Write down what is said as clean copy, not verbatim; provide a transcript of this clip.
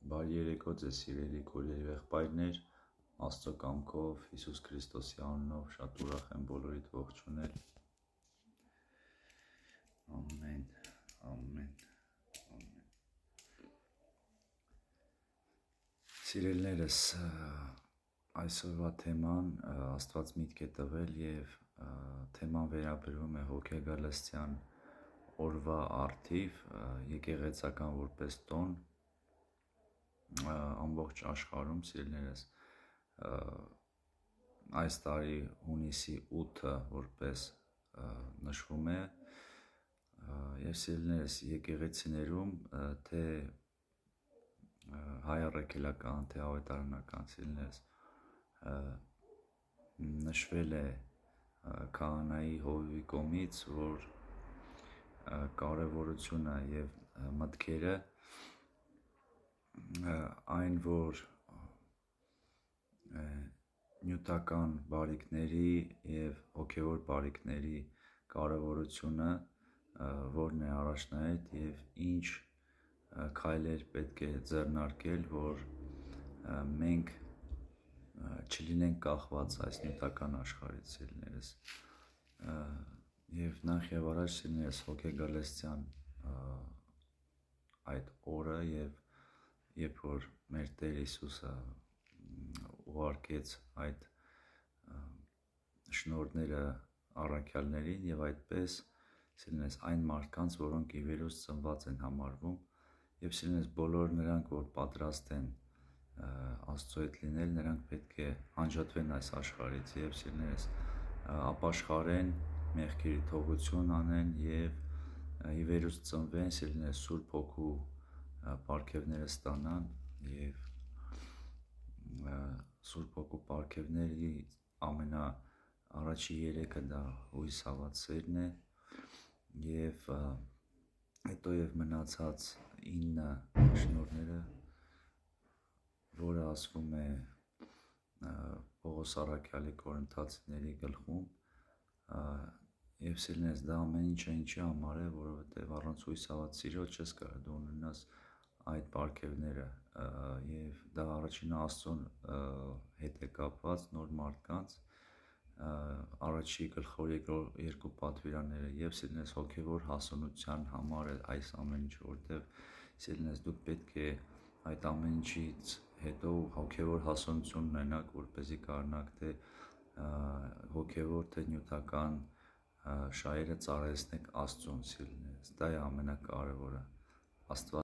Բարի երեկո ձեզ սիրելի քույրեր ու եղբայրներ, Աստծո կամքով, Հիսուս Քրիստոսի անունով շատ ուրախ եմ բոլորիդ ողջունել։ Ամեն, ամեն, ամեն։ Սիրելիներս, այսօրվա թեման Աստված միտք է տվել եւ թեման վերաբերում է հոգեգալստյան օրվա առթիվ եկեղեցական որպես տոն ամբողջ աշխարհում, սիրելիներս, այս տարի հունիսի 8-ը որպես նշվում է եւ սիրելիներս եկեղեցիներում թե հայ առաքելական, թե ավետարանական սիրելիներս նշվել է քահանայի հովիվի կողմից, որ կարևորությունը եւ մտքերը այն, որ նյութական բարիքների եւ հոգեվոր բարիքների կարևորությունը որն է առաջնահերթ եւ ինչ քայլեր պետք է ձեռնարկել, որ մենք չլինենք կախված այս նյութական աշխարհից, սիրելիներս, եւ նախ եւ առաջ սիրելիներս հոգեգալստյան այդ օրը եւ երբ որ մեր Տեր Հիսուսը ուղարկեց այդ շնորհները առաքյալներին եւ այդպես սիրելիներս այն մարդկանց, որոնք ի վերուս ծնված են համարվում եւ սիրելիներս բոլոր նրանք, որ պատրաստ են Աստծո հետ լինել, նրանք պետք է անջատվեն այս աշխարհից եւ սիրելիներս ապաշխարեն, մեղքերի թողություն անեն եւ ի վերուս ծնվեն, սիրելիներս Սուրբ Հոգու պարգևները ստանան եւ Սուրբ Հոգու պարգևների ամենաառաջի երեքը դա հույս հավատացերն է եւ հետո եւ մնացած 9 շնորհները, որը ասվում է Պողոս առաքյալի Կորինթացիների գլխում եւ սիրելիներս դա ամեն ինչը ինչի համար է, որովհետեւ առանց հույս հավատացիրո չես կարող դու ունենաս այդ պարգևները եւ դա առաջինը Աստծուն հետ է կապված նոր մարդկանց առաջի գլխավոր երկու պատվիրանները եւ սիրելիներս հոգեվոր հասունության համար է այս ամեն ինչ, որտեւ սիրելիներս դուք պետք է այդ ամեն ինչից հետո հոգեվոր հասունություն ունենաք, որպեսզի կարողանաք թե հոգեվոր թե նյութական շահերը ծառայեցնեք Աստծուն, սիրելիներս, դա է ամենակարևորը։ Աստված